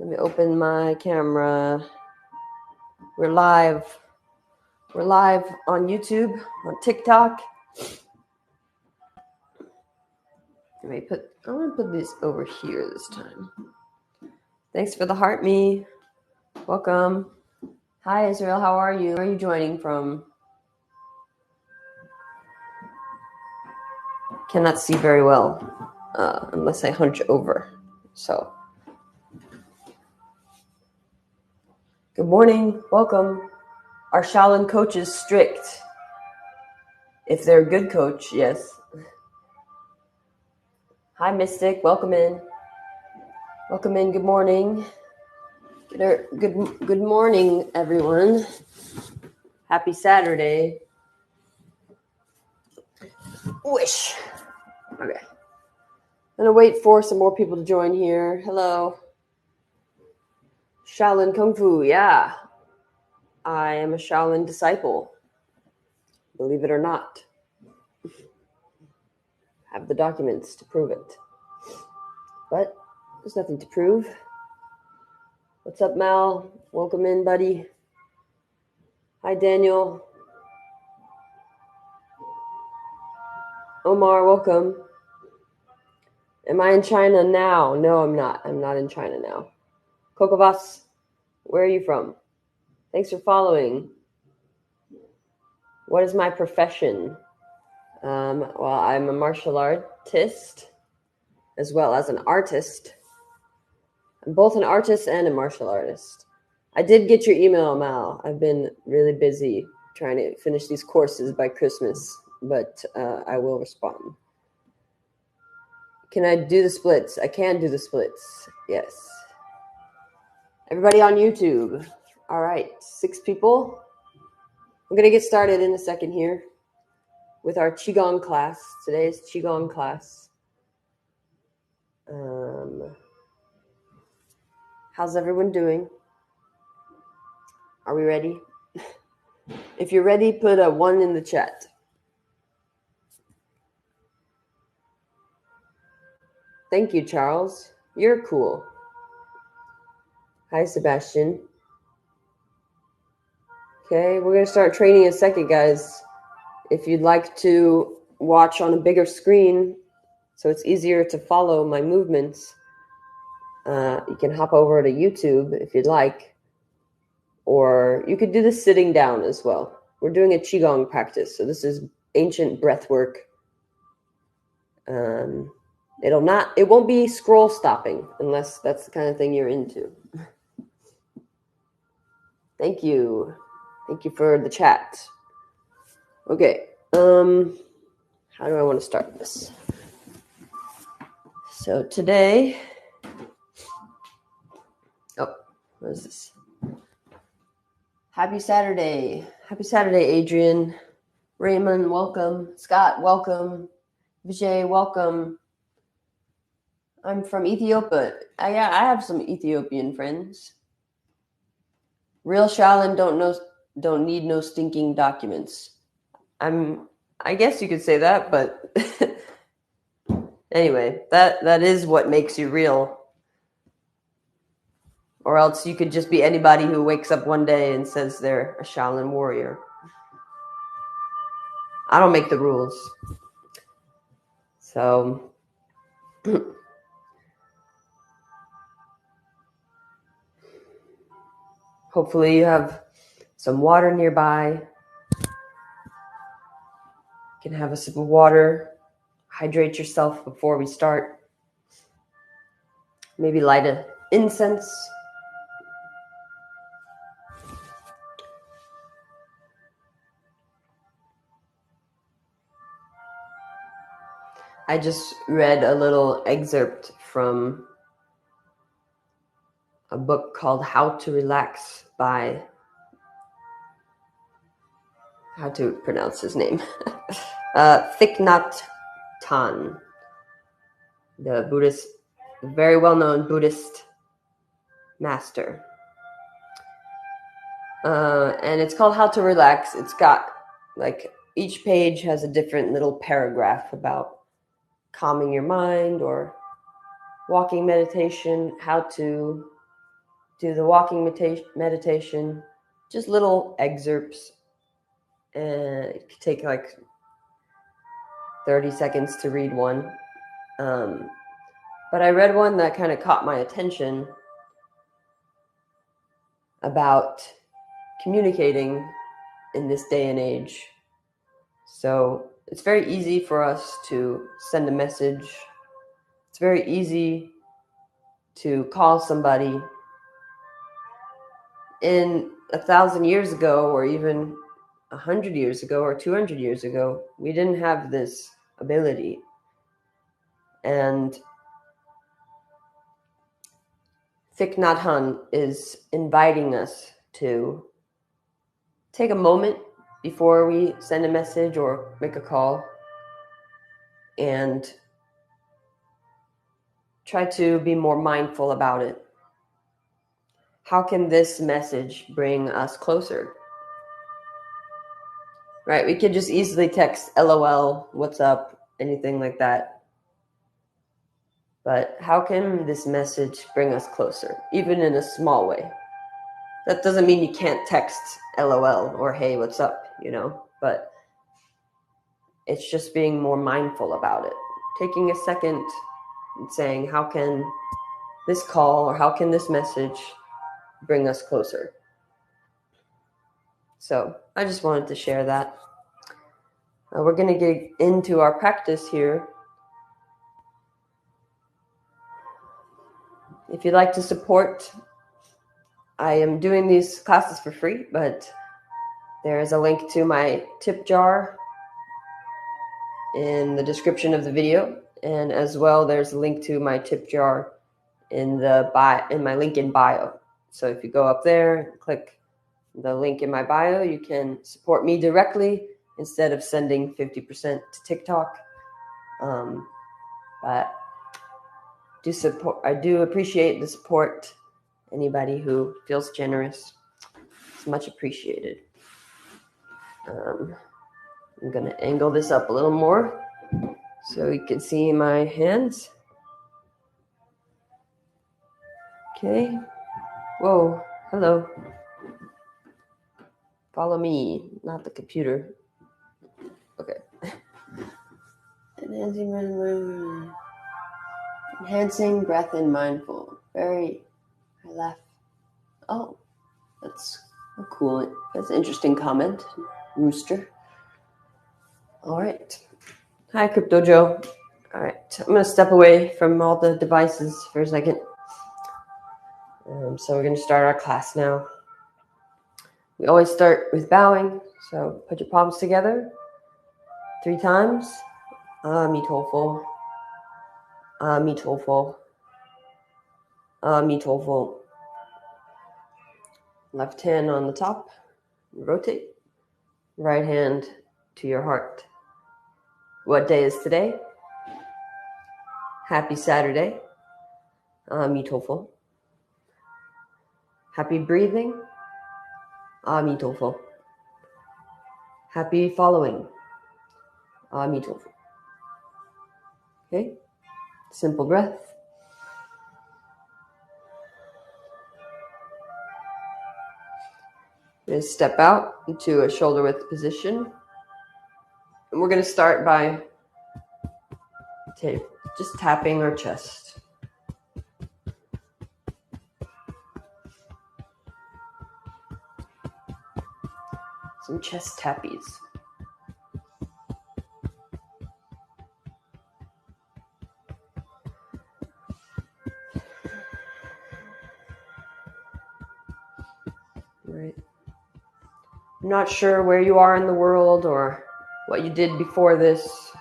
Let me open my camera. We're live. We're live on YouTube, on TikTok. I'm going to put this over here this time. Thanks for the heart, me. Welcome. Hi, Israel. How are you? Where are you joining from? Cannot see very well unless I hunch over. So, good morning. Welcome. Our Shaolin coach is strict. If they're a good coach, yes. Hi, Mystic. Welcome in. Welcome in. Good morning. Good morning, everyone. Happy Saturday. Wish. Okay. I'm going to wait for some more people to join here. Hello. Shaolin Kung Fu. Yeah. I am a Shaolin disciple. Believe it or not. Have the documents to prove it. But there's nothing to prove. What's up, Mal? Welcome in, buddy. Hi, Daniel. Omar, welcome. Am I in China now? No, I'm not. I'm not in China now. Kokovas, where are you from? Thanks for following. What is my profession? Well, I'm a martial artist as well as an artist. I'm both an artist and a martial artist. I did get your email, Mal. I've been really busy trying to finish these courses by Christmas, but I will respond. Can I do the splits? I can do the splits. Yes. Everybody on YouTube. All right, 6 people. We're going to get started in a second here with our Qi Gong class. Today's Qi Gong class. How's everyone doing? Are we ready? If you're ready, put a 1 in the chat. Thank you, Charles. You're cool. Hi, Sebastian. Okay, we're going to start training in a second, guys. If you'd like to watch on a bigger screen so it's easier to follow my movements, you can hop over to YouTube if you'd like. Or you could do this sitting down as well. We're doing a Qi Gong practice, so this is ancient breath work. It won't be scroll stopping unless that's the kind of thing you're into. Thank you. Thank you for the chat. Okay. How do I want to start this? So today, what is this? Happy Saturday. Happy Saturday, Adrian. Raymond, welcome. Scott, welcome. Vijay, welcome. I'm from Ethiopia. I have some Ethiopian friends. Real Shaolin don't need no stinking documents. I guess you could say that, but anyway, that is what makes you real. Or else you could just be anybody who wakes up one day and says they're a Shaolin warrior. I don't make the rules. So hopefully you have some water nearby. You can have a sip of water. Hydrate yourself before we start. Maybe light an incense. I just read a little excerpt from a book called How to Relax by, how to pronounce his name, Thich Nhat, the Buddhist, very well-known Buddhist master. And it's called How to Relax. It's got, like, each page has a different little paragraph about calming your mind or walking meditation, how to do the walking meditation, just little excerpts, and it could take like 30 seconds to read one. But I read one that kind of caught my attention about communicating in this day and age. So it's very easy for us to send a message. It's very easy to call somebody. In 1,000 years ago, or even 100 years ago, or 200 years ago, we didn't have this ability. And Thich Nhat Hanh is inviting us to take a moment before we send a message or make a call and try to be more mindful about it. How can this message bring us closer? Right? We could just easily text LOL, what's up, anything like that. But how can this message bring us closer, even in a small way? That doesn't mean you can't text LOL or hey, what's up, but it's just being more mindful about it. Taking a second and saying, how can this call or how can this message bring us closer? So I just wanted to share that. We're going to get into our practice here. If you'd like to support, I am doing these classes for free, but there is a link to my tip jar in the description of the video, and as well there's a link to my tip jar in my link in bio. So if you go up there and click the link in my bio, you can support me directly instead of sending 50% to TikTok. But I do appreciate the support. Anybody who feels generous, it's much appreciated. I'm going to angle this up a little more so you can see my hands. Okay. Whoa. Hello. Follow me, not the computer. Okay. Enhancing breath and mindful. I laugh. Oh, that's cool. That's an interesting comment. Rooster. All right. Hi, Crypto Joe. All right. I'm going to step away from all the devices for a second. So we're going to start our class now. We always start with bowing. So put your palms together 3 times. Amitofo. Amitofo. Amitofo. Left hand on the top. Rotate. Right hand to your heart. What day is today? Happy Saturday. Amitofo. Happy breathing. Amitofo. Happy following. Amitofo. Okay? Simple breath. We're going to step out into a shoulder width position. And we're going to start by just tapping our chest. Some chest tappies. Right. I'm not sure where you are in the world or what you did before this.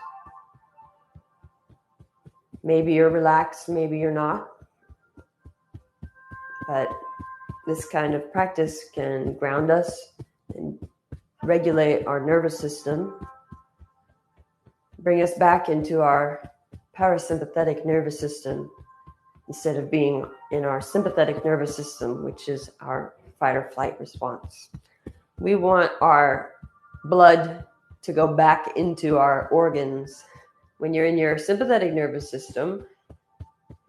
Maybe you're relaxed, maybe you're not. But this kind of practice can ground us and regulate our nervous system, bring us back into our parasympathetic nervous system instead of being in our sympathetic nervous system, which is our fight or flight response. We want our blood to go back into our organs. When you're in your sympathetic nervous system,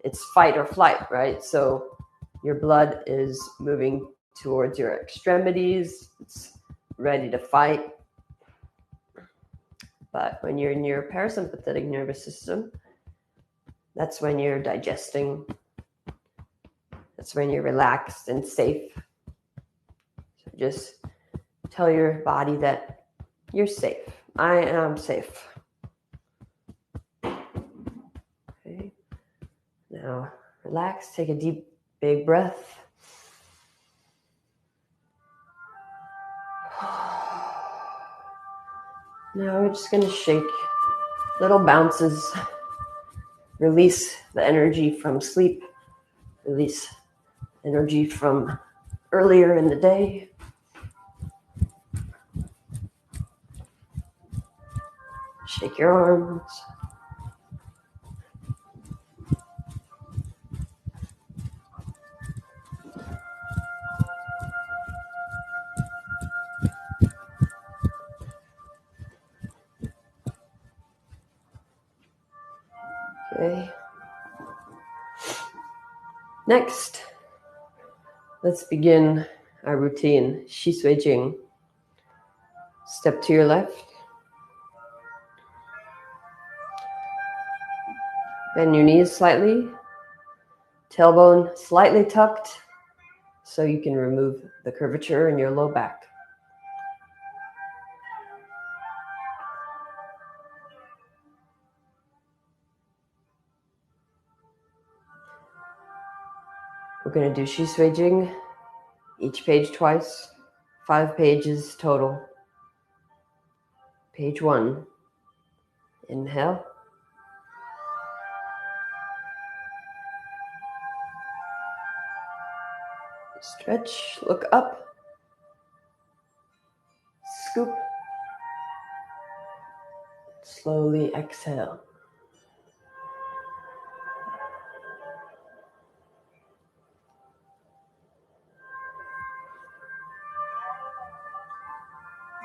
it's fight or flight, right? So Your blood is moving towards your extremities. It's ready to fight. But when you're in your parasympathetic nervous system, that's when you're digesting. That's when you're relaxed and safe. So just tell your body that you're safe. I am safe. Okay. Now relax, take a deep, big breath. Now we're just going to shake little bounces. Release the energy from sleep. Release energy from earlier in the day. Shake your arms. Okay. Next, let's begin our routine. Shiuaging. Step to your left. Bend your knees slightly. Tailbone slightly tucked so you can remove the curvature in your low back. We're going to do Shiuaging, each page twice, 5 pages total. Page 1. Inhale. Stretch, look up. Scoop. Slowly exhale.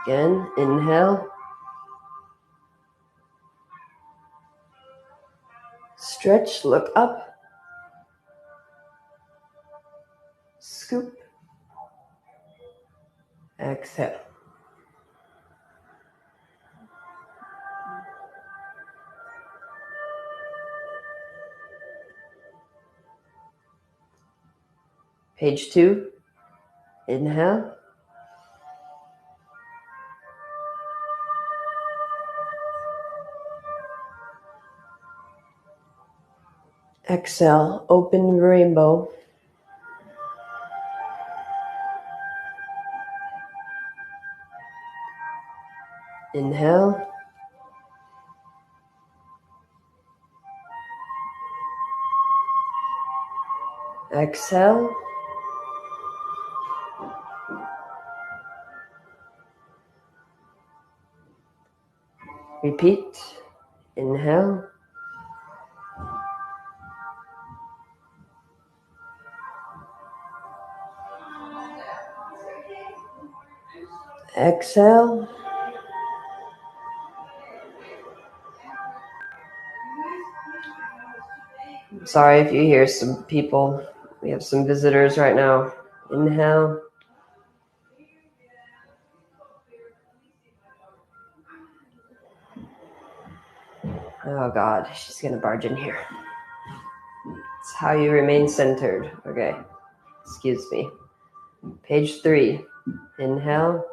Again, inhale. Stretch, look up. Scoop. Exhale. Page 2. Inhale. Exhale, open rainbow. Inhale. Exhale. Repeat. Inhale. Exhale. Sorry if you hear some people. We have some visitors right now. Inhale. Oh God, she's gonna barge in here. It's how you remain centered. Okay, excuse me. Page 3. Inhale.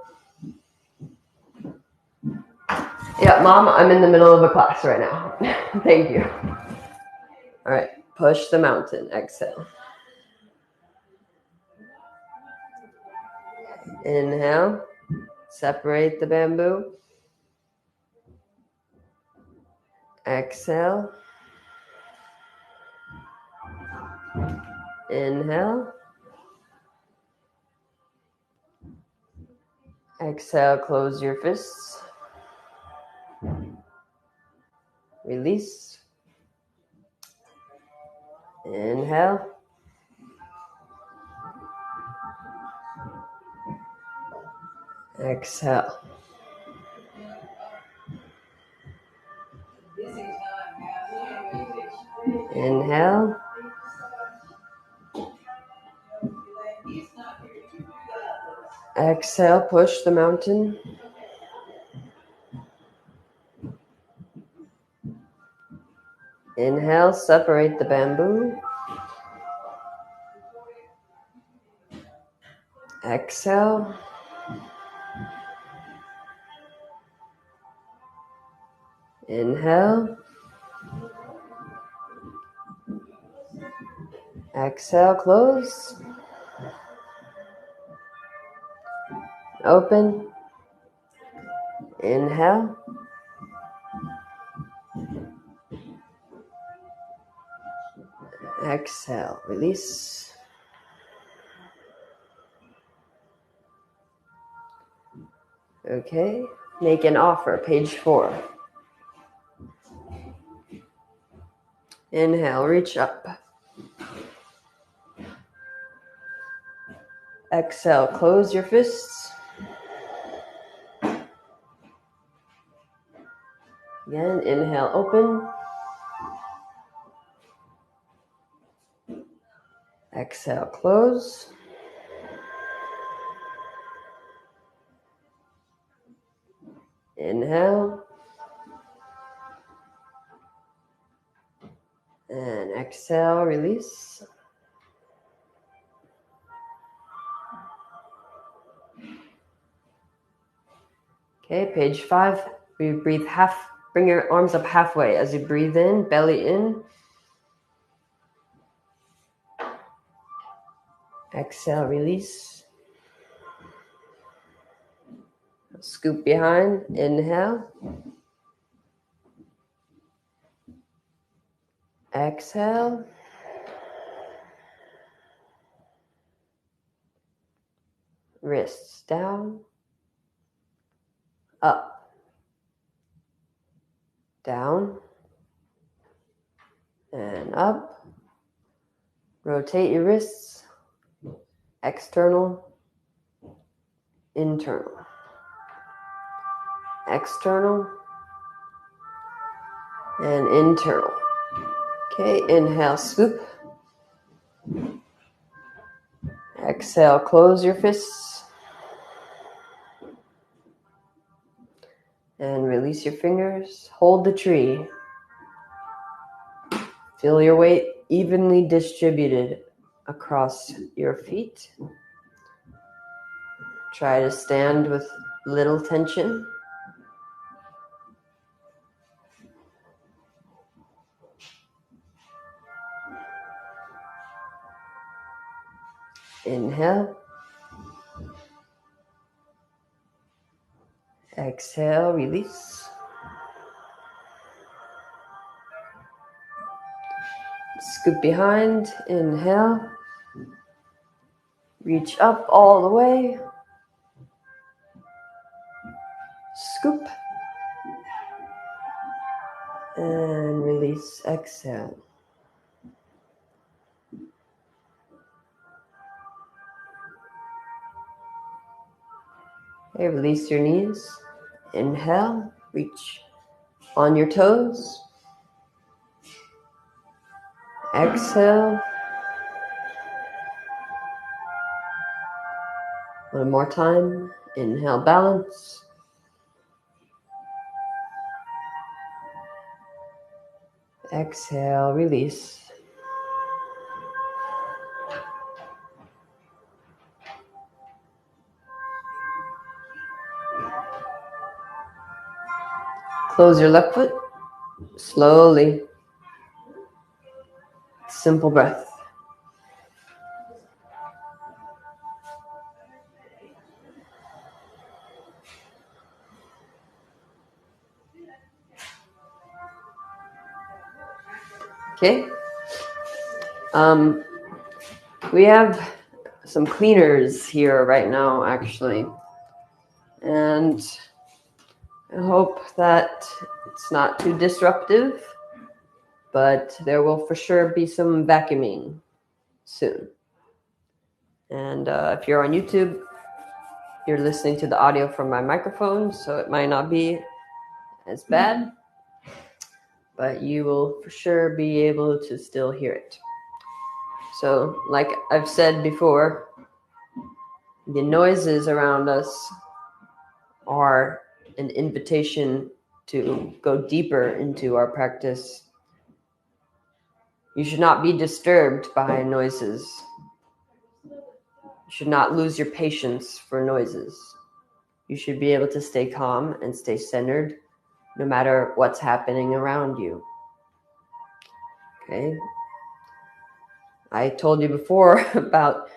Yeah, Mom, I'm in the middle of a class right now. Thank you. All right, push the mountain. Exhale. Inhale. Separate the bamboo. Exhale. Inhale. Exhale, close your fists. Release. Inhale. Exhale. Inhale. Exhale, push the mountain. Inhale, separate the bamboo. Exhale. Inhale. Exhale, close. Open. Inhale. Exhale, release. Okay, make an offer, page 4. Inhale, reach up. Exhale, close your fists. Again, inhale, open. Exhale, close. Inhale. And exhale, release. Okay, page 5. We breathe half, bring your arms up halfway as you breathe in, belly in. Exhale, release. Scoop behind, inhale. Exhale. Wrists down, up, down, and up. Rotate your wrists, external, internal. External and internal. Okay, inhale, scoop. Exhale, close your fists. And release your fingers. Hold the tree. Feel your weight evenly distributed across your feet. Try to stand with little tension. Inhale. Exhale, release. Scoop behind, inhale. Reach up all the way. Scoop. And release, exhale. Okay, release your knees. Inhale, reach on your toes. Exhale. One more time. Inhale, balance. Exhale, release. Close your left foot. Slowly. Simple breath. Okay. We have some cleaners here right now, actually. And I hope that it's not too disruptive, but there will for sure be some vacuuming soon. And if you're on YouTube, you're listening to the audio from my microphone, so it might not be as bad, but you will for sure be able to still hear it. So like I've said before, The noises around us are an invitation to go deeper into our practice. You should not be disturbed by noises. You should not lose your patience for noises. You should be able to stay calm and stay centered no matter what's happening around you. Okay? I told you before about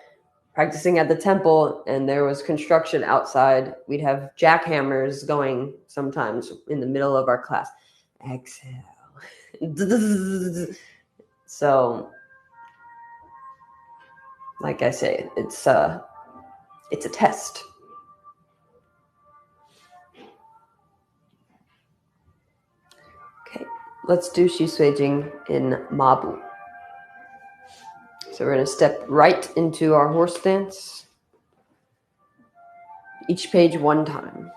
practicing at the temple and there was construction outside. We'd have jackhammers going sometimes in the middle of our class. Exhale. So, like I say, it's a test. Okay, let's do Shiuaging in Mabu. So we're going to step right into our horse stance. Each page one time.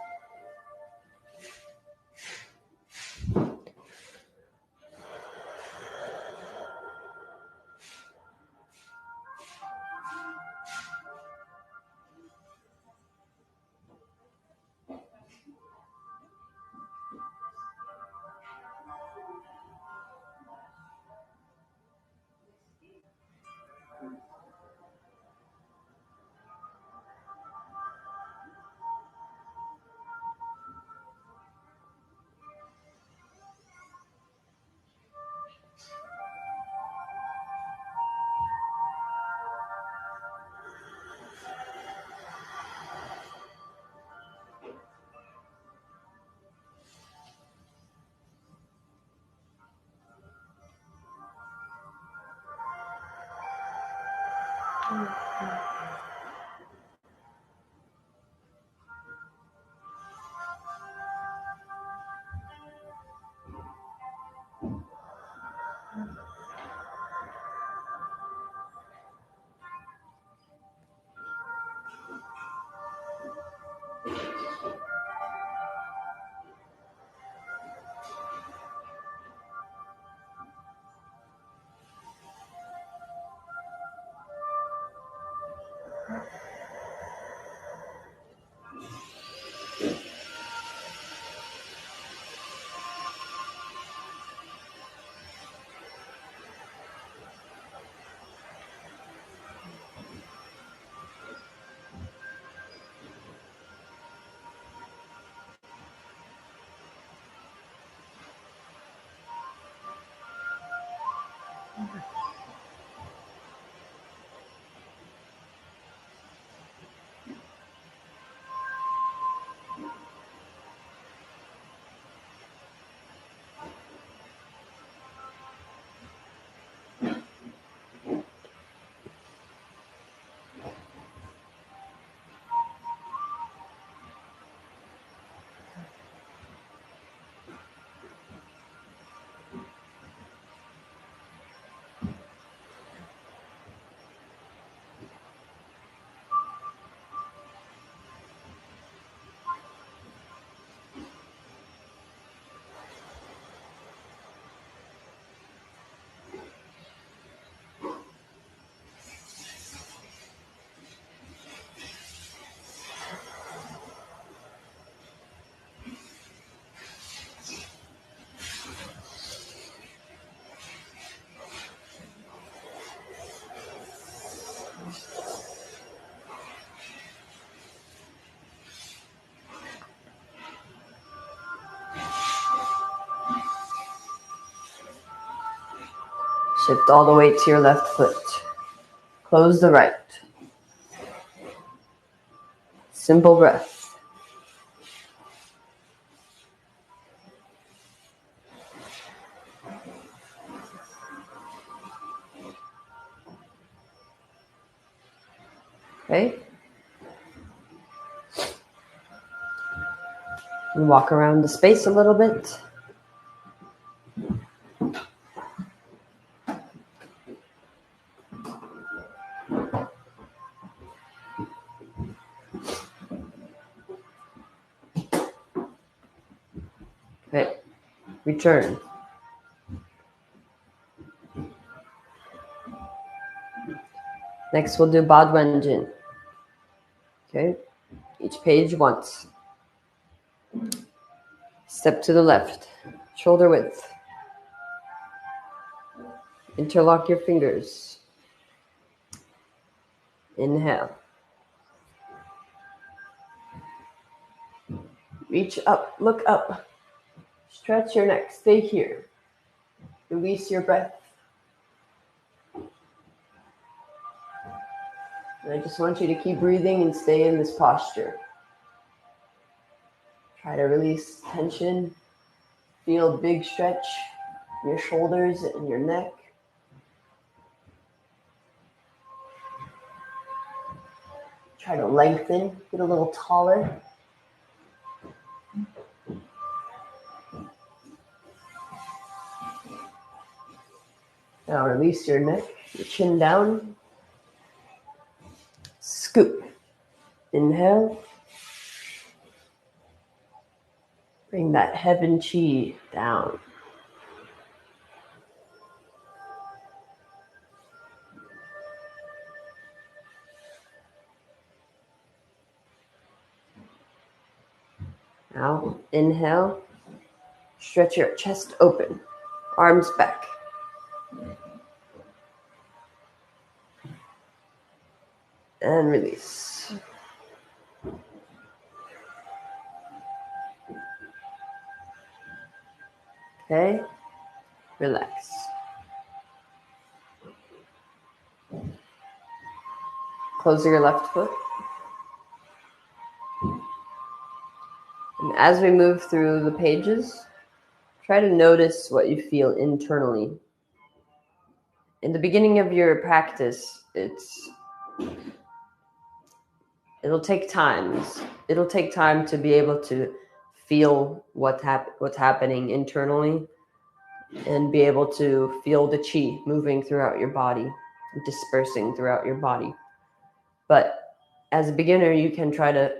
Shift all the way to your left foot. Close the right. Simple breath. Okay. And walk around the space a little bit. Okay. Return. Next, we'll do Duan Jin. Okay, each page once. Step to the left, shoulder width. Interlock your fingers. Inhale. Reach up, look up. Stretch your neck, stay here. Release your breath. And I just want you to keep breathing and stay in this posture. Try to release tension. Feel a big stretch in your shoulders and your neck. Try to lengthen, get a little taller. Now release your neck, your chin down. Scoop. Inhale. Bring that heaven chi down. Now, inhale. Stretch your chest open. Arms back. And release. Okay, relax. Close your left foot. And as we move through the pages, try to notice what you feel internally. In the beginning of your practice, it'll take time. It'll take time to be able to feel what's happening internally and be able to feel the chi moving throughout your body, dispersing throughout your body. But as a beginner, you can try to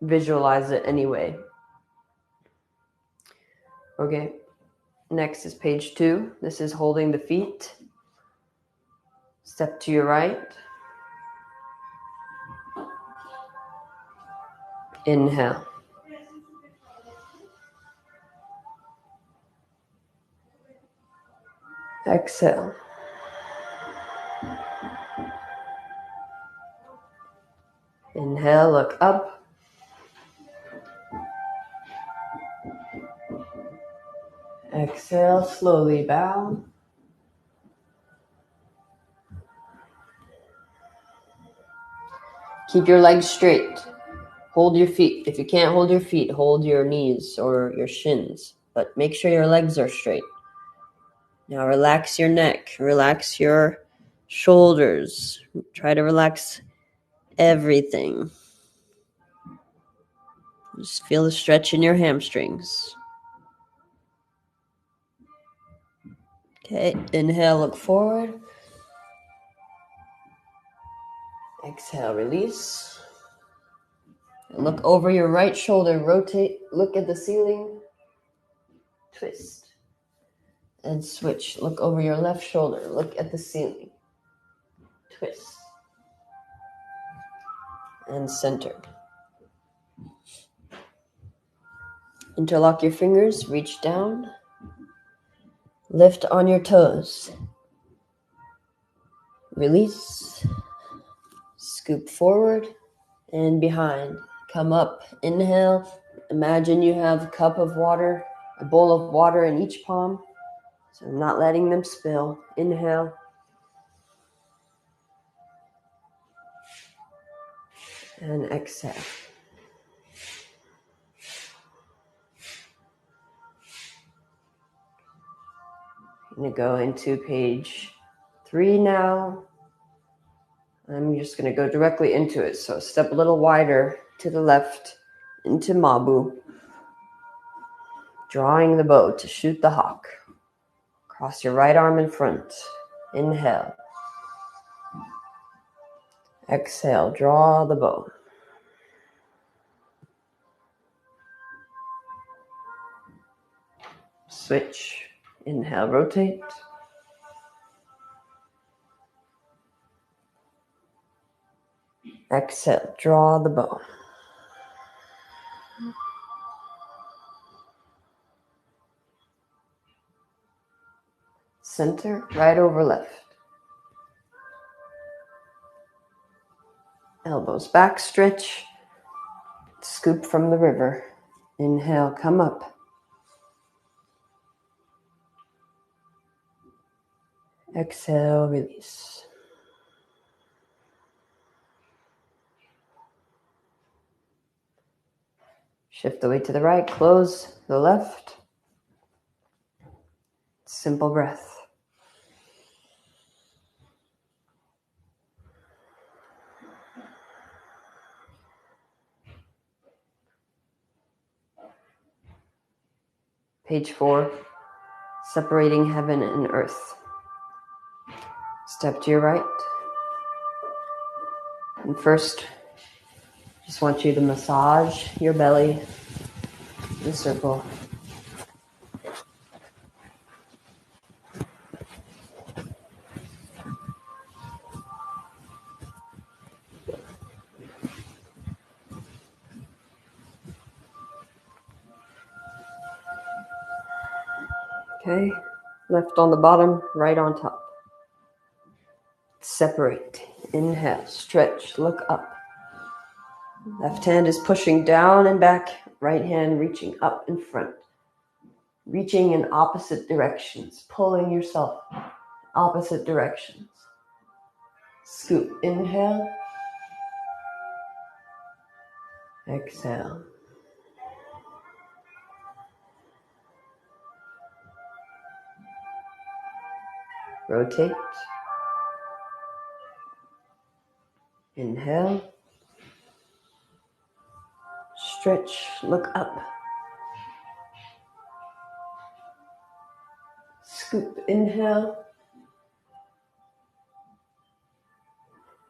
visualize it anyway. Okay, next is page 2. This is holding the feet. Step to your right. Inhale. Exhale. Inhale, look up. Exhale, slowly bow. Keep your legs straight. Hold your feet. If you can't hold your feet, hold your knees or your shins. But make sure your legs are straight. Now relax your neck. Relax your shoulders. Try to relax everything. Just feel the stretch in your hamstrings. Okay, inhale, look forward. Exhale, release. Look over your right shoulder, rotate, look at the ceiling, twist, and switch. Look over your left shoulder, look at the ceiling, twist, and center. Interlock your fingers, reach down, lift on your toes, release, scoop forward and behind. Come up, inhale, imagine you have a cup of water, a bowl of water in each palm. So I'm not letting them spill. Inhale. And exhale. I'm going to go into page 3 now. I'm just going to go directly into it. So step a little wider to the left into Mabu. Drawing the bow to shoot the hawk. Cross your right arm in front. Inhale. Exhale, draw the bow. Switch. Inhale, rotate. Exhale, draw the bow. Center, right over left. Elbows back, stretch. Scoop from the river. Inhale, come up. Exhale, release. Shift the weight to the right, close the left. Simple breath. Page 4, separating heaven and earth. Step to your right. And first, just want you to massage your belly in a circle. Okay, left on the bottom, right on top. Separate. Inhale, stretch, look up. Left hand is pushing down and back, right hand reaching up in front. Reaching in opposite directions, pulling yourself opposite directions. Scoop, inhale. Exhale. Rotate. Inhale. Stretch, look up. Scoop, inhale.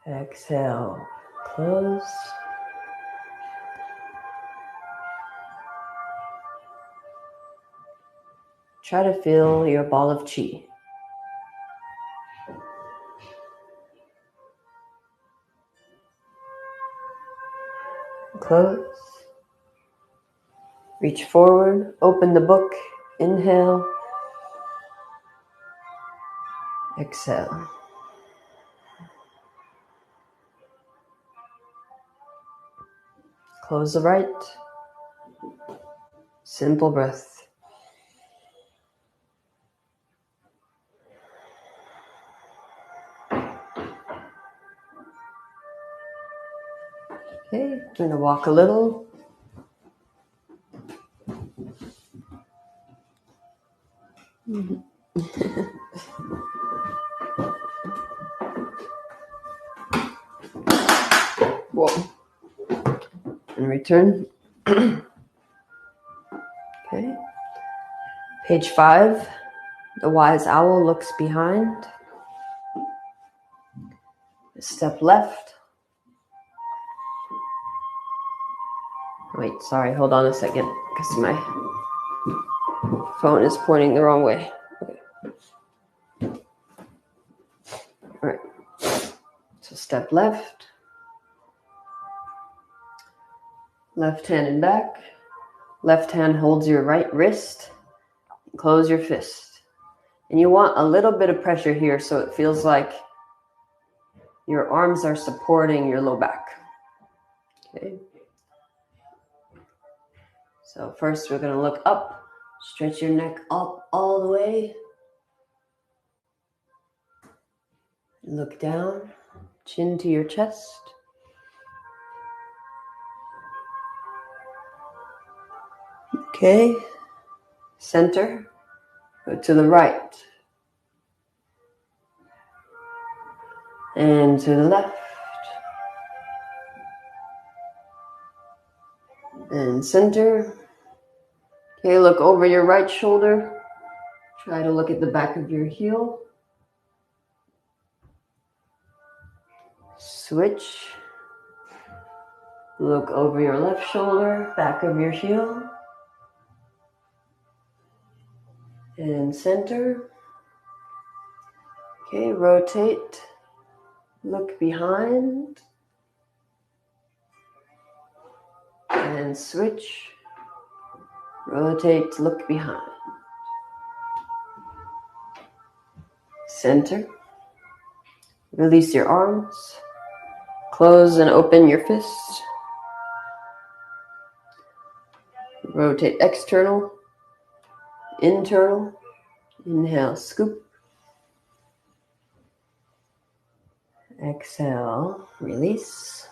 Exhale, close. Try to feel your ball of qi. Close. Reach forward, open the book, inhale. Exhale. Close the right. Simple breath. Okay, I'm going to walk a little. Whoa. And return. Okay. Page 5. The wise owl looks behind. Step left. Wait, sorry, hold on a second, because my phone is pointing the wrong way. Okay. All right. So step left. Left hand and back. Left hand holds your right wrist. Close your fist. And you want a little bit of pressure here so it feels like your arms are supporting your low back. Okay. So first we're going to look up. Stretch your neck up all the way. Look down. Chin to your chest. Okay. Center. Go to the right. And to the left. And center. Okay, look over your right shoulder. Try to look at the back of your heel. Switch. Look over your left shoulder, back of your heel. And center. Okay, rotate. Look behind. And switch. Rotate, look behind. Center. Release your arms. Close and open your fists. Rotate external, internal. Inhale, scoop. Exhale, release.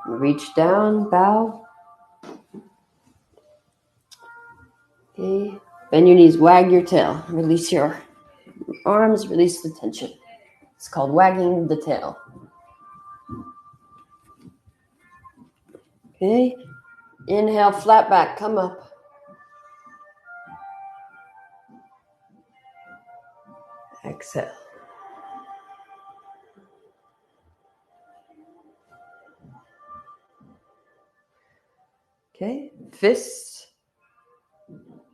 Reach down, bow. Okay. Bend your knees, wag your tail. Release your arms, release the tension. It's called wagging the tail. Okay. Inhale, flat back, come up. Exhale. Okay. Fists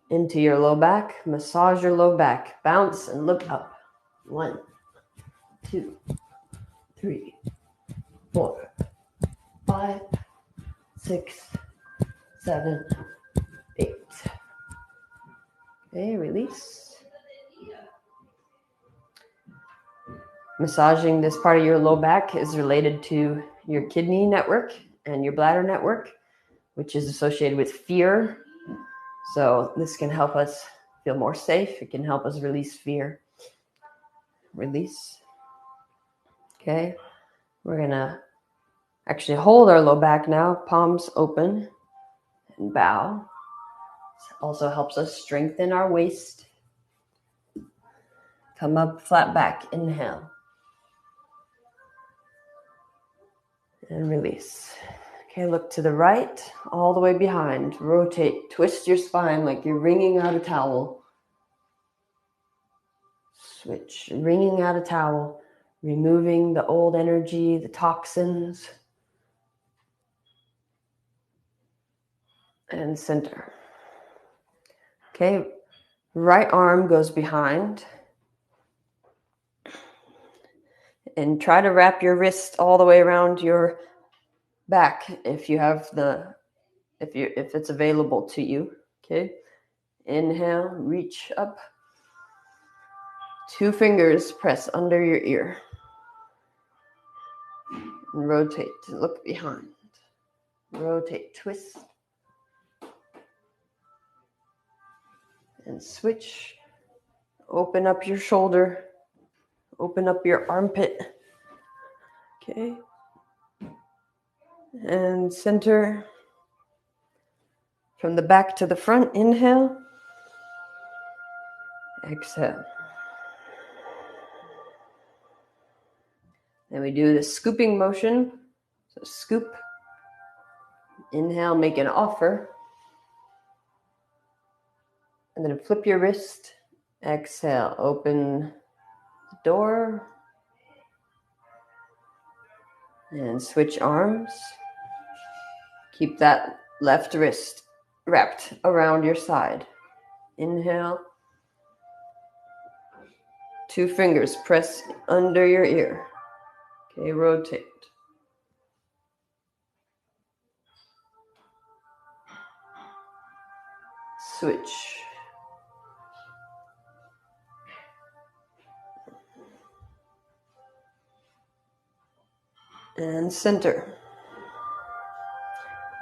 into your low back. Massage your low back. Bounce and look up. 1, 2, 3, 4, 5, 6, 7, 8. Okay, release. Massaging this part of your low back is related to your kidney network and your bladder network, which is associated with fear. So this can help us feel more safe. It can help us release fear. Release. Okay, we're gonna actually hold our low back now, palms open and bow. This also helps us strengthen our waist. Come up, flat back, inhale. And release. Okay, look to the right, all the way behind. Rotate, twist your spine like you're wringing out a towel. Switch, wringing out a towel, removing the old energy, the toxins. And center. Okay, right arm goes behind. And try to wrap your wrist all the way around your back if you have if it's available to you. Okay. Inhale, reach up. 2 fingers press under your ear. And rotate, look behind. Rotate, twist. And switch. Open up your shoulder. Open up your armpit. Okay. And center. From the back to the front, inhale. Exhale. Then we do the scooping motion. So scoop. Inhale, make an offer. And then flip your wrist. Exhale, open the door. And switch arms. Keep that left wrist wrapped around your side. Inhale. 2 fingers press under your ear. Okay, rotate. Switch. And center.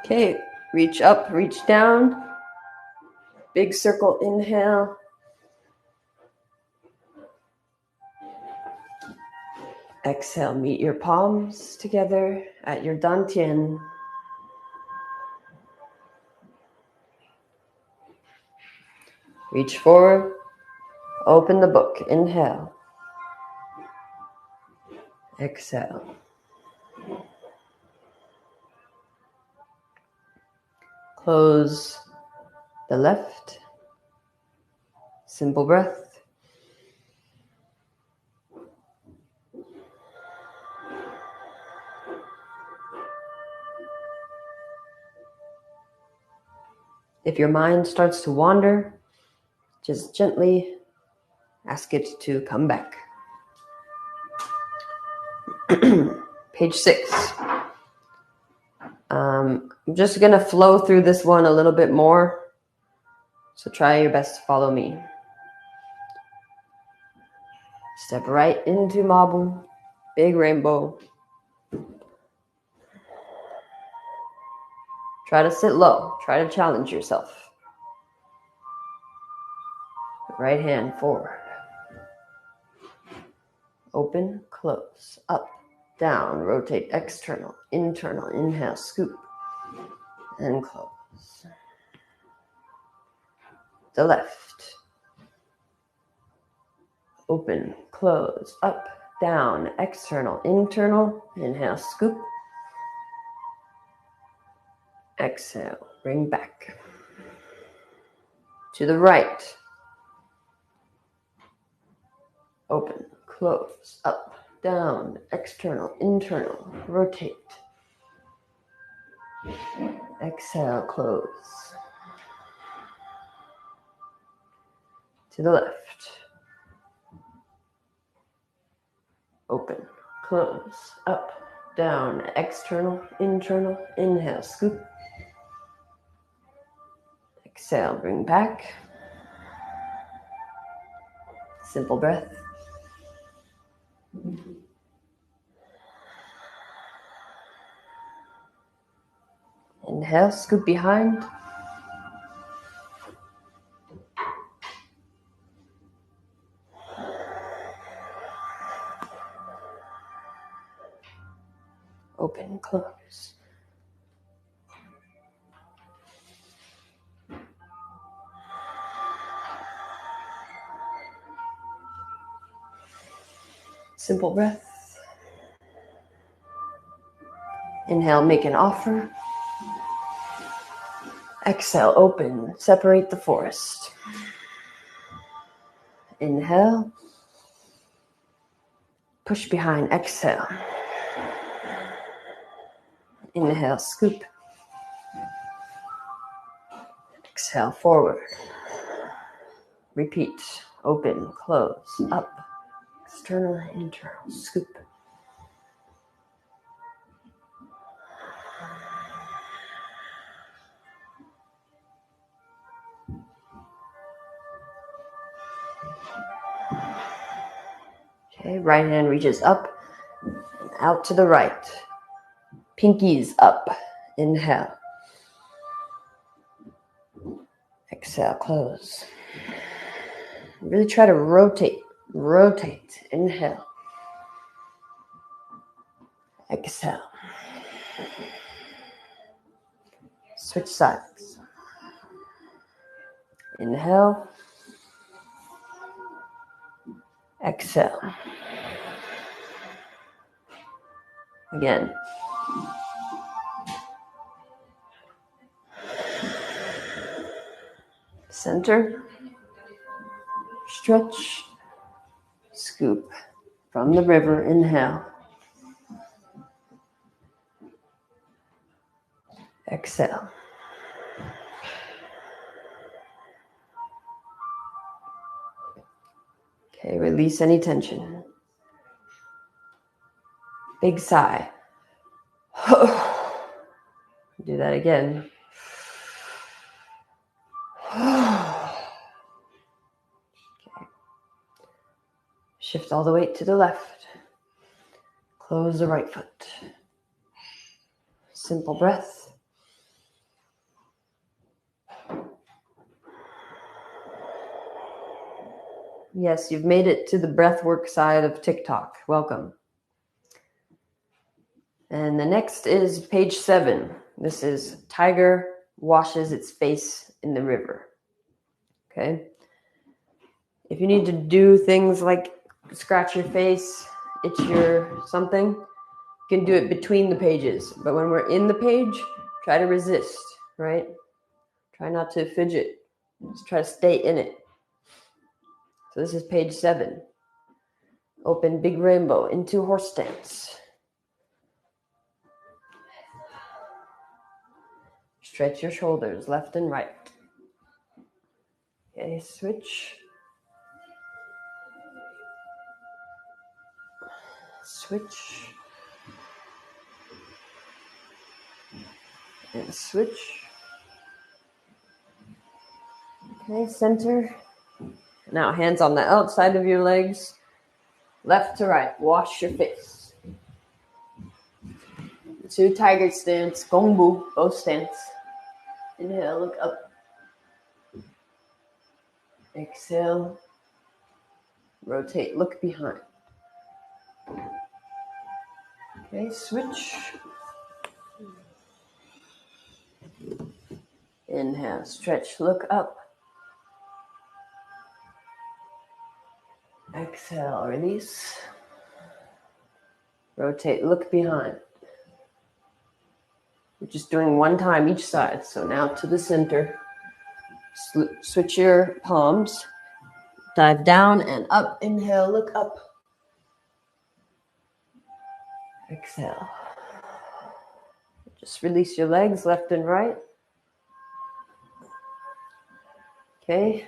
Okay, reach up, reach down. Big circle, inhale. Exhale, meet your palms together at your dantian. Reach forward, open the book, inhale. Exhale. Close the left. Simple breath. If your mind starts to wander, just gently ask it to come back. Page 6. I'm just going to flow through this one a little bit more. So try your best to follow me. Step right into Mabu, big rainbow. Try to sit low. Try to challenge yourself. Right hand forward. Open, close, up, down, rotate, external, internal, inhale, scoop, and close. The left. Open, close, up, down, external, internal, inhale, scoop. Exhale, bring back. To the right. Open, close, up, down, external, internal, rotate. Exhale, close. To the left. Open, close, up, down, external, internal, inhale, scoop. Exhale, bring back. Simple breath. Inhale, scoop behind. Open, close. Simple breath. Inhale, make an offer. Exhale, open, separate the forest. Inhale. Push behind, exhale. Inhale, scoop. Exhale, forward. Repeat. Open, close, up, external, internal, scoop. Okay, right hand reaches up and out to the right. Pinkies up. Inhale. Exhale, close. Really try to rotate. Rotate. Inhale. Exhale. Switch sides. Inhale. Exhale. Again. Center. Stretch. Scoop. From the river. Inhale. Exhale. Okay, release any tension. Big sigh. Do that again. Okay. Shift all the weight to the left. Close the right foot. Simple breath. Yes, you've made it to the breathwork side of TikTok. Welcome. And the next is page 7. This is tiger washes its face in the river. Okay. If you need to do things like scratch your face, itch your something, you can do it between the pages. But when we're in the page, try to resist, right? Try not to fidget. Just try to stay in it. So this is page 7. Open big rainbow into horse stance. Stretch your shoulders left and right. Okay, switch. Switch. And switch. Okay, center. Now hands on the outside of your legs. Left to right. Wash your face. To tiger stance. Gongbu. Both stance. Inhale, look up. Exhale. Rotate, look behind. Okay, switch. Inhale, stretch, look up. Exhale, release. Rotate, look behind. We're just doing one time each side. So now to the center. Switch your palms. Dive down and up. Inhale, look up. Exhale. Just release your legs left and right. Okay.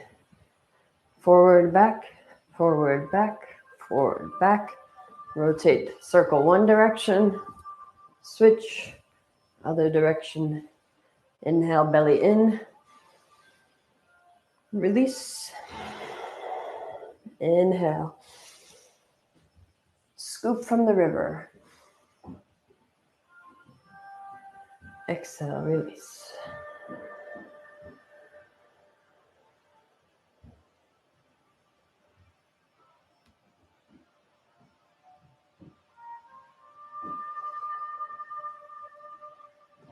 Forward, back, forward, back, forward, back. Rotate, circle one direction. Switch, other direction. Inhale, belly in. Release. Inhale. Scoop from the river. Exhale, release.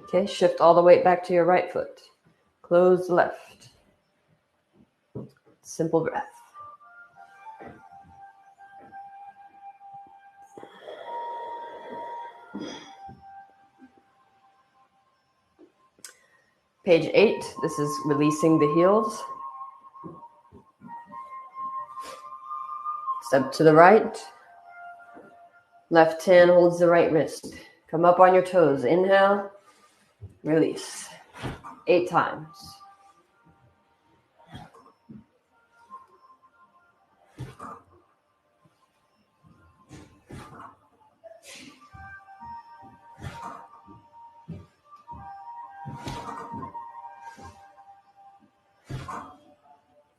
Okay, shift all the weight back to your right foot. Close left. Simple breath. Page 8, this is releasing the heels. Step to the right. Left hand holds the right wrist. Come up on your toes. Inhale. Release. 8 times.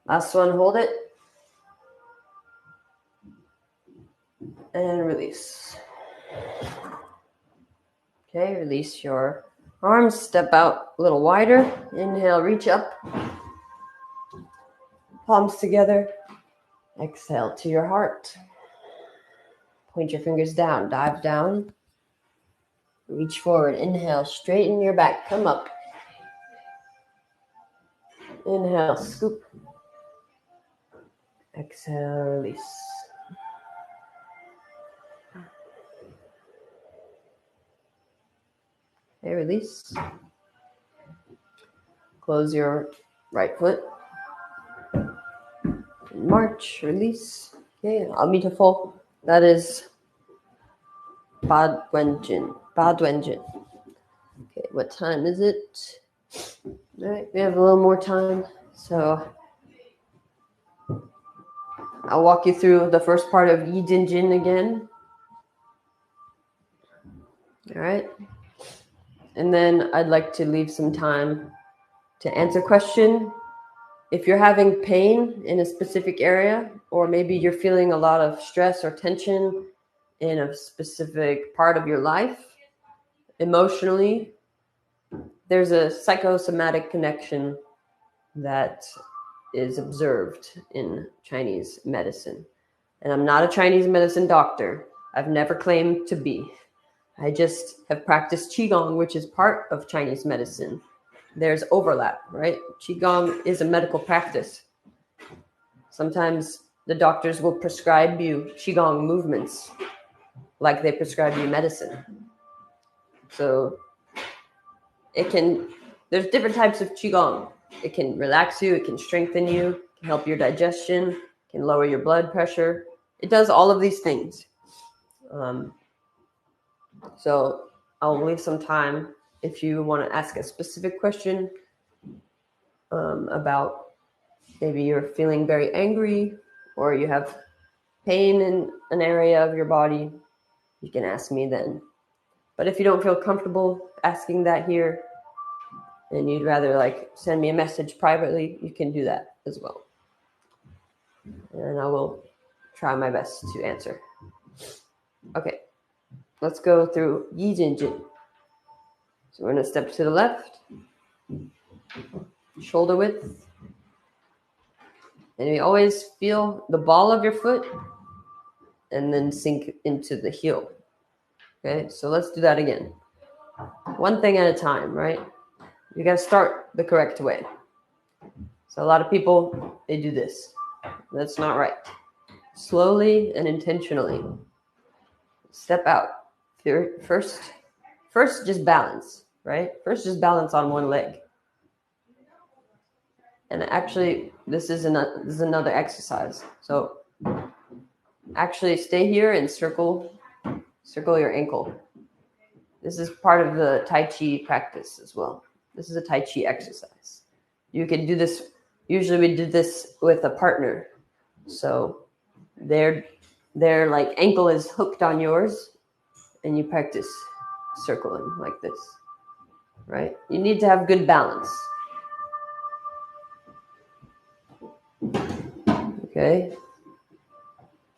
Last one, hold it. And release. Okay, release your arms. Step out a little wider. Inhale, reach up. Palms together. Exhale to your heart. Point your fingers down. Dive down. Reach forward. Inhale, straighten your back. Come up. Inhale, scoop. Exhale, release. Okay, release. Close your right foot. March, release. Okay, Amita full. That is Duan Jin. Duan Jin. Okay, what time is it? All right, we have a little more time. So I'll walk you through the first part of Yi Jin Jin again. All right. And then I'd like to leave some time to answer question. If you're having pain in a specific area, or maybe you're feeling a lot of stress or tension in a specific part of your life, emotionally, there's a psychosomatic connection that is observed in Chinese medicine. And I'm not a Chinese medicine doctor. I've never claimed to be. I just have practiced Qi Gong, which is part of Chinese medicine. There's overlap, right? Qi Gong is a medical practice. Sometimes the doctors will prescribe you Qi Gong movements like they prescribe you medicine. So there's different types of Qi Gong. It can relax you, it can strengthen you, it can help your digestion, it can lower your blood pressure. It does all of these things. So I'll leave some time if you want to ask a specific question about maybe you're feeling very angry or you have pain in an area of your body, you can ask me then. But if you don't feel comfortable asking that here, and you'd rather like send me a message privately, you can do that as well. And I will try my best to answer. Okay, let's go through Yi Jin Jin. So we're going to step to the left, shoulder width. And you always feel the ball of your foot and then sink into the heel. Okay, so let's do that again. One thing at a time, right? You got to start the correct way. So a lot of people, they do this. That's not right. Slowly and intentionally. Step out. First just balance, right? First just balance on one leg. And actually, this is another exercise. So actually stay here and circle your ankle. This is part of the Tai Chi practice as well. This is a Tai Chi exercise. You can do this. Usually we do this with a partner. So their like ankle is hooked on yours and you practice circling like this, right? You need to have good balance. Okay.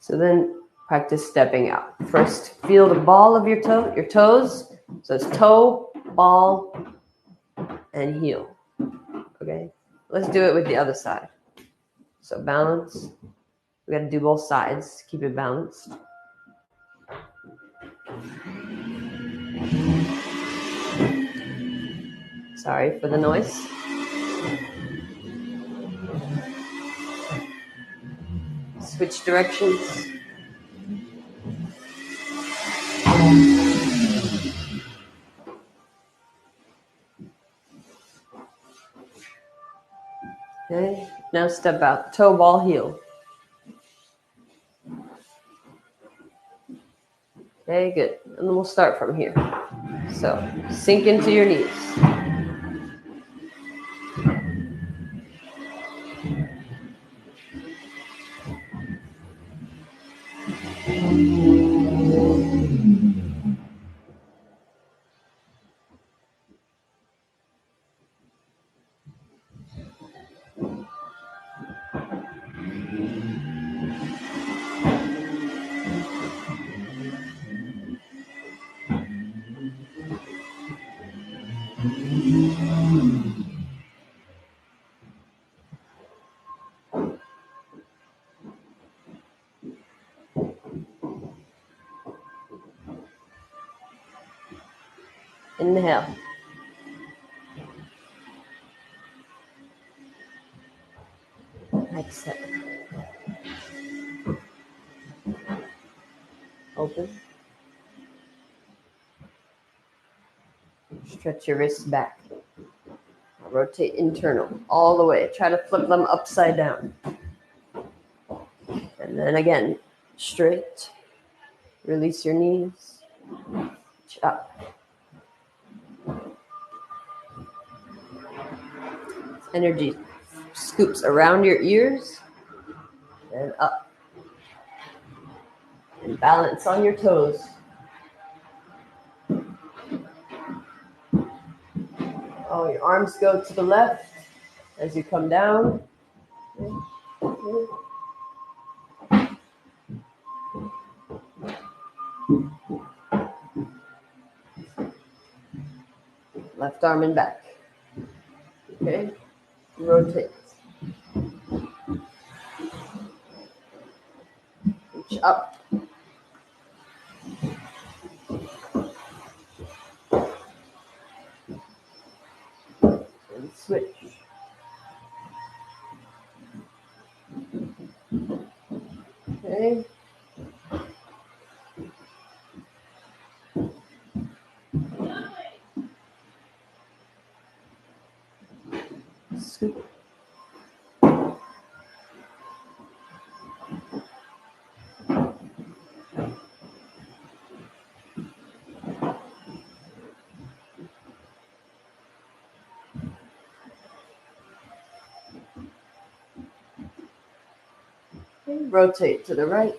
So then practice stepping out. First, feel the ball of your toes. So it's toe, ball, and heel. Okay. Let's do it with the other side. So balance. We got to do both sides. Keep it balanced. Sorry for the noise. Switch directions. Okay. Now step out. Toe, ball, heel. Okay, good. And then we'll start from here. So sink into your knees. Inhale. Exhale. Open. Stretch your wrists back. Rotate internal all the way. Try to flip them upside down. And then again, straight. Release your knees. Up. Energy scoops around your ears and up. And balance on your toes. Oh, your arms go to the left as you come down. Left arm and back. Okay. Rotate. Reach up. And switch. Okay. Scoop. Rotate to the right.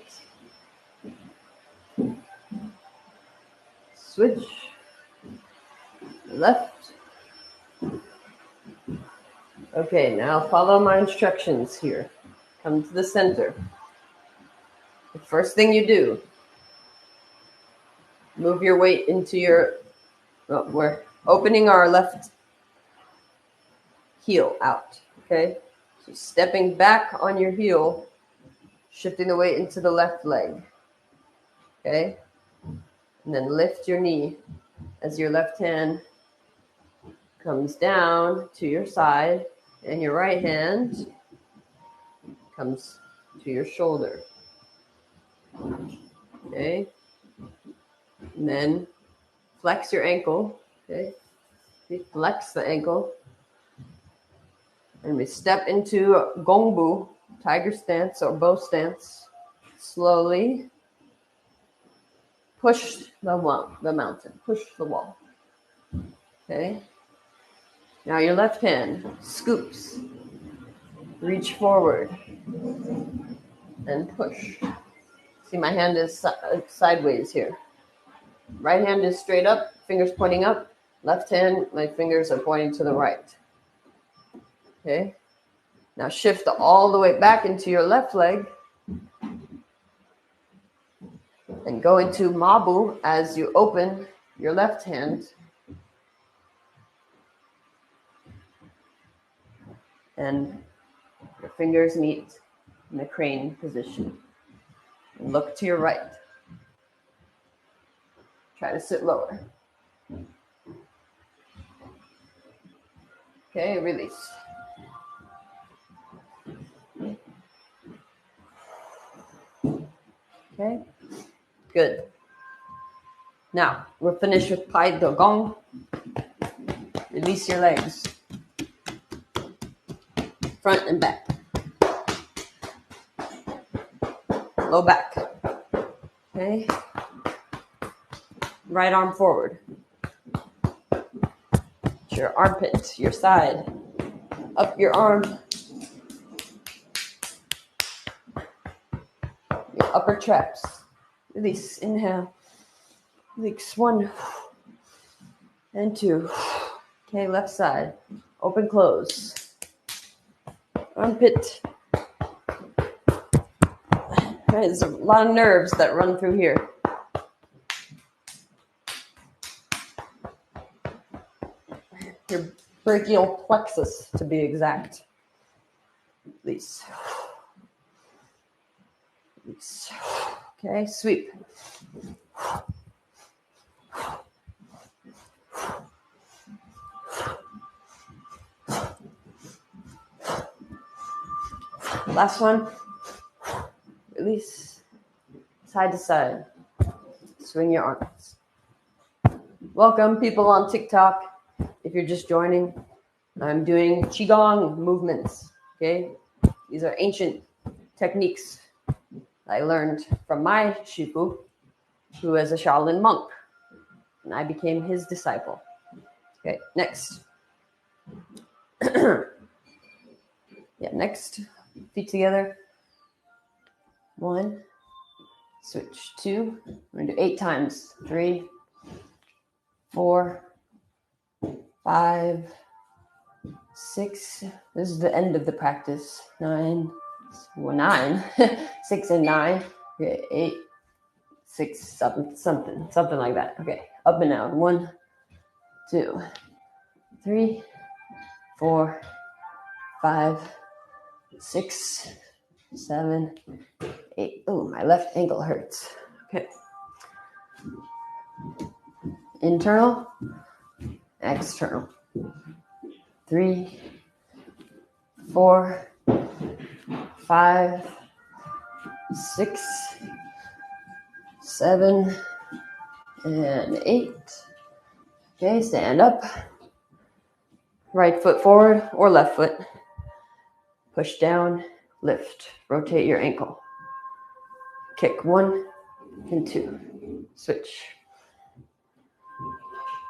Switch. Left. Okay, now follow my instructions here. Come to the center. The first thing you do, move your weight into your, we're opening our left heel out, okay? So stepping back on your heel, shifting the weight into the left leg, okay? And then lift your knee as your left hand comes down to your side and your right hand comes to your shoulder, okay? And then flex your ankle, okay? We flex the ankle. And we step into Gongbu, tiger stance or bow stance. Slowly push the mountain, push the wall. Okay? Now your left hand scoops, reach forward, and push. See, my hand is sideways here. Right hand is straight up, fingers pointing up. Left hand, my fingers are pointing to the right. Okay? Now shift all the way back into your left leg and go into Mabu as you open your left hand and your fingers meet in the crane position. And look to your right. Try to sit lower. Okay, release. Okay, good. Now, we're finished with Pai Dogong. Release your legs. Front and back. Low back. Okay. Right arm forward. Your armpit, your side. Up your arm. Your upper traps. Release. Inhale. Release. 1 and 2. Okay, left side. Open, close. Armpit. There's a lot of nerves that run through here. Your brachial plexus, to be exact. Release. Release. Okay, sweep. Last one. Release. Side to side. Swing your arms. Welcome, people on TikTok. If you're just joining, I'm doing Qi Gong movements. Okay, these are ancient techniques I learned from my Shifu, who is a Shaolin monk, and I became his disciple. Okay, next. Yeah, next. Feet together. 1. Switch. 2. We're gonna do 8 times. 3, 4, 5, 6. This is the end of the practice. 9. Well, 9. 6 and 9. Okay, 8, 6, something like that. Okay, up and down. 1, 2, 3, 4, 5, 6, 7, 8. Oh, my left ankle hurts. Okay. Internal, external. 3, 4, 5, 6, 7, and 8. Okay, stand up. Right foot forward or left foot. Push down, lift. Rotate your ankle. Kick 1 and 2. Switch.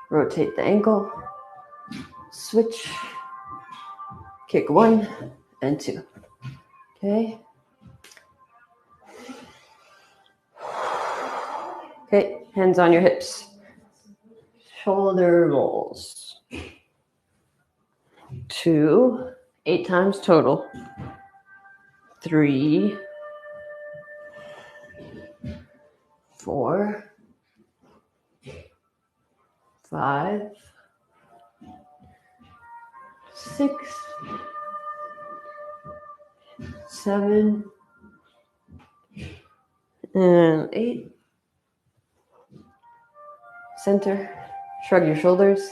Rotate the ankle. Switch. Kick 1 and 2. Okay. Okay, hands on your hips. Shoulder rolls. 2. 8 times total. 3, 4, 5, 6, 7, and 8. Center. Shrug your shoulders.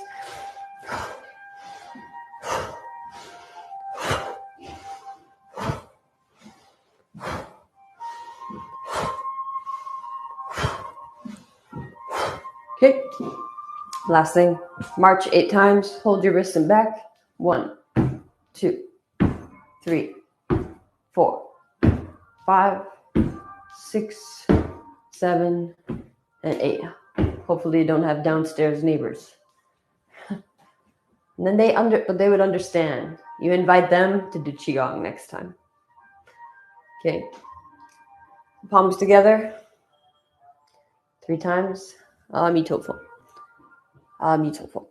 Okay. Last thing. March 8 times. Hold your wrists and back. 1, 2, 3, 4, 5, 6, 7, and 8. Hopefully you don't have downstairs neighbors. And then they would understand. You invite them to do Qigong next time. Okay. Palms together. 3 times. Amitofo. Amitofo.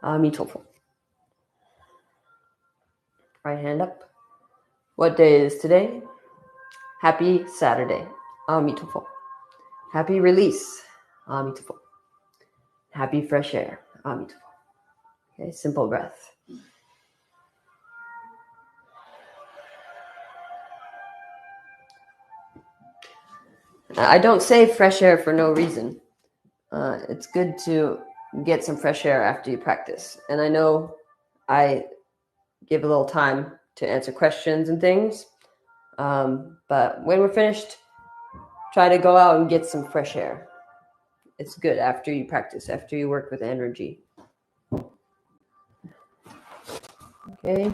Amitofo. Right hand up. What day is today? Happy Saturday. Amitofo. Happy release. Amitofo. Happy fresh air. Amitofo. Okay, simple breath. I don't say fresh air for no reason. It's good to get some fresh air after you practice. And I know I give a little time to answer questions and things. But when we're finished, try to go out and get some fresh air. It's good after you practice, after you work with energy. Okay.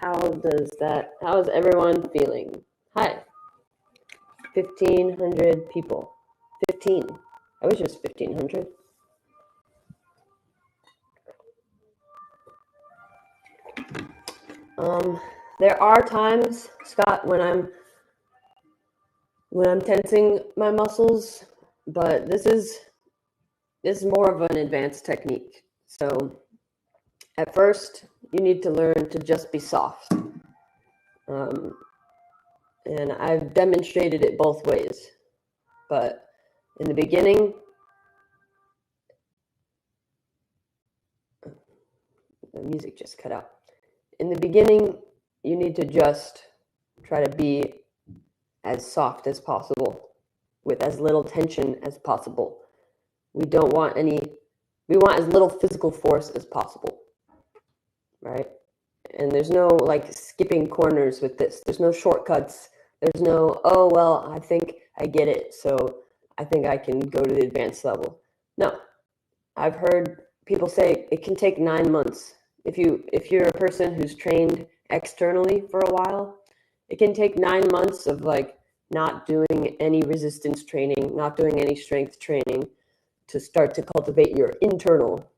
How is everyone feeling? Hi. 1,500 people. 15. I wish it was 1,500. There are times, Scott, when I'm tensing my muscles, but this is more of an advanced technique. So at first, you need to learn to just be soft. And I've demonstrated it both ways. But in the beginning, the music just cut out. In the beginning, you need to just try to be as soft as possible with as little tension as possible. We want as little physical force as possible, right? And there's no like skipping corners with this. There's no shortcuts. There's no, oh, well, I think I get it, so I think I can go to the advanced level. No, I've heard people say it can take 9 months. If you're a person who's trained externally for a while, it can take 9 months of like not doing any resistance training, not doing any strength training to start to cultivate your internal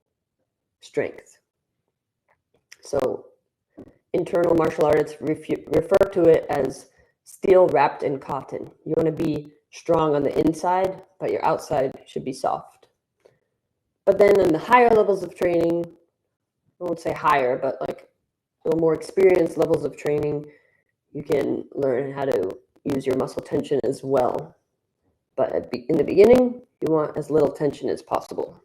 strength. So internal martial artists refer to it as steel wrapped in cotton. You want to be strong on the inside, but your outside should be soft. But then in the higher levels of training, I won't say higher, but like a little more experienced levels of training, you can learn how to use your muscle tension as well. But in the beginning, you want as little tension as possible.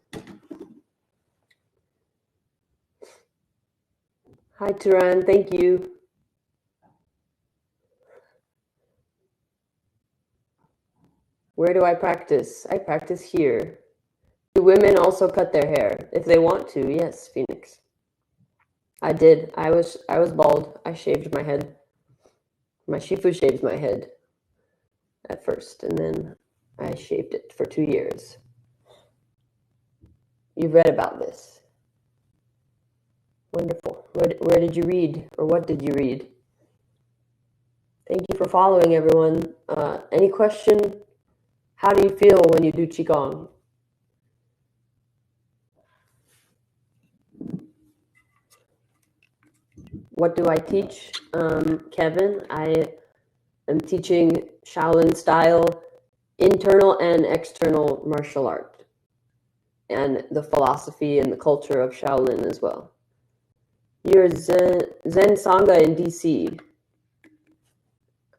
Hi, Turan. Thank you. Where do I practice? I practice here. Do women also cut their hair? If they want to, yes, Phoenix. I did. I was bald. I shaved my head. My Shifu shaved my head at first, and then I shaved it for 2 years. You've read about this. Wonderful. Where did you read, or what did you read? Thank you for following, everyone. Any question? How do you feel when you do Qigong? What do I teach? Kevin, I am teaching Shaolin style internal and external martial art. and the philosophy and the culture of Shaolin as well. You're Zen Sangha in DC.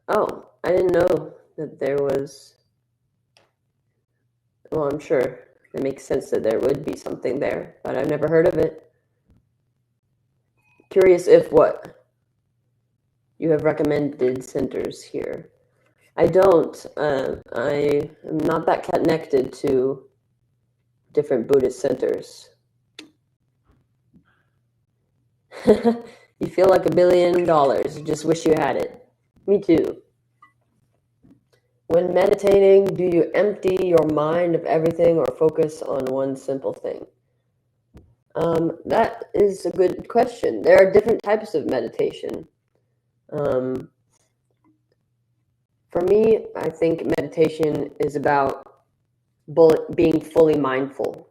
Oh, I didn't know that there was... Well, I'm sure it makes sense that there would be something there, but I've never heard of it. Curious if what? You have recommended centers here. I don't. I am not that connected to different Buddhist centers. You feel like $1 billion. You just wish you had it. Me too. When meditating, do you empty your mind of everything or focus on one simple thing? That is a good question. There are different types of meditation. For me, I think meditation is about being fully mindful.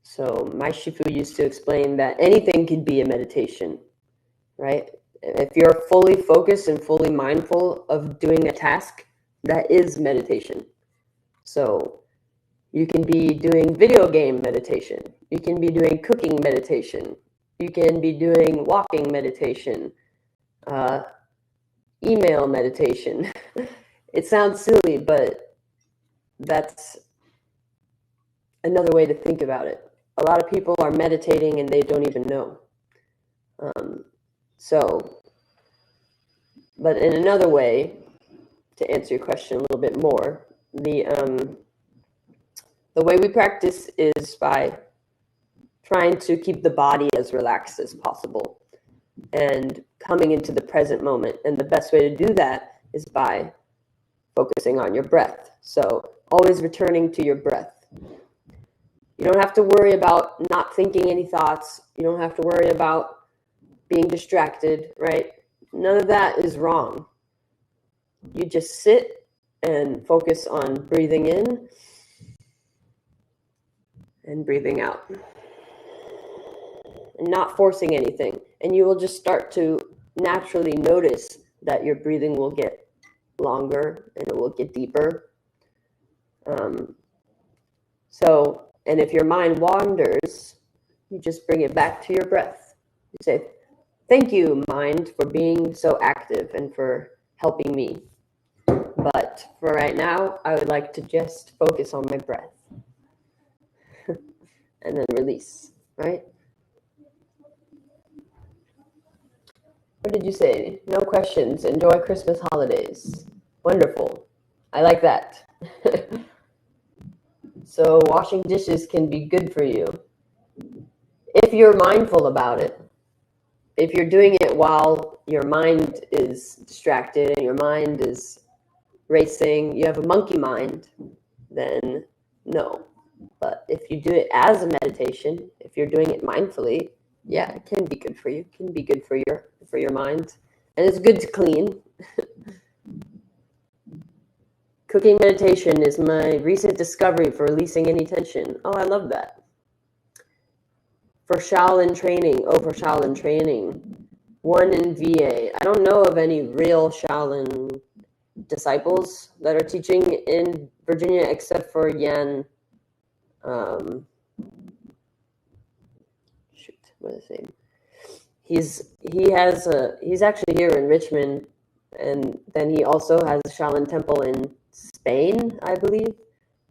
So my Shifu used to explain that anything could be a meditation, right? If you're fully focused and fully mindful of doing a task, that is meditation. So you can be doing video game meditation. You can be doing cooking meditation. You can be doing walking meditation, email meditation. It sounds silly, but that's another way to think about it. A lot of people are meditating and they don't even know. But in another way, to answer your question a little bit more, the way we practice is by trying to keep the body as relaxed as possible and coming into the present moment. And the best way to do that is by focusing on your breath. So always returning to your breath. You don't have to worry about not thinking any thoughts. You don't have to worry about being distracted, right? None of that is wrong. You just sit and focus on breathing in and breathing out. And not forcing anything. And you will just start to naturally notice that your breathing will get longer and it will get deeper. And if your mind wanders, you just bring it back to your breath. You say, thank you, mind, for being so active and for helping me. But for right now, I would like to just focus on my breath. And then release, right? What did you say? No questions. Enjoy Christmas holidays. Wonderful. I like that. So washing dishes can be good for you if you're mindful about it. If you're doing it while your mind is distracted and your mind is racing, you have a monkey mind, then no. But if you do it as a meditation, if you're doing it mindfully, yeah, it can be good for you. It can be good for your mind. And it's good to clean. Cooking meditation is my recent discovery for releasing any tension. Oh, I love that. For Shaolin training. One in VA. I don't know of any real Shaolin disciples that are teaching in Virginia except for Yan. What is his name? He's actually here in Richmond, and then he also has a Shaolin temple in Spain, I believe.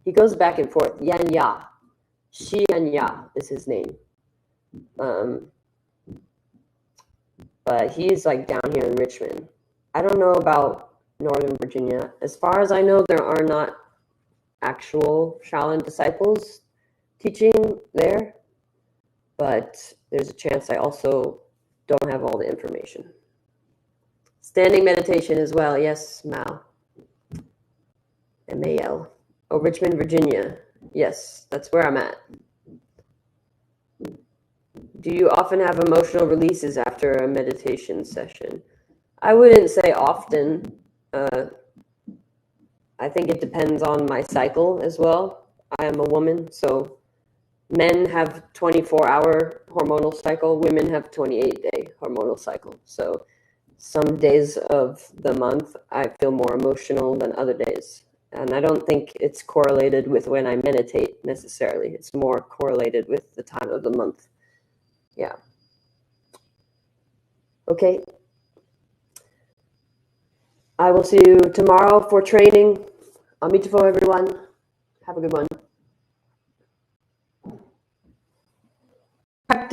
He goes back and forth. Yan Ya. Shi Heng Chou is his name. But he's like down here in Richmond. I don't know about Northern Virginia. As far as I know, there are not actual Shaolin disciples teaching there, but there's a chance I also don't have all the information. Standing meditation as well. Yes, Mal. M-A-L. Oh, Richmond, Virginia. Yes, that's where I'm at. Do you often have emotional releases after a meditation session? I wouldn't say often. I think it depends on my cycle as well. I am a woman, so men have 24-hour hormonal cycle. Women have 28-day hormonal cycle. So some days of the month, I feel more emotional than other days. And I don't think it's correlated with when I meditate necessarily. It's more correlated with the time of the month. Yeah. Okay. I will see you tomorrow for training. Amitabha, everyone. Have a good one. Practice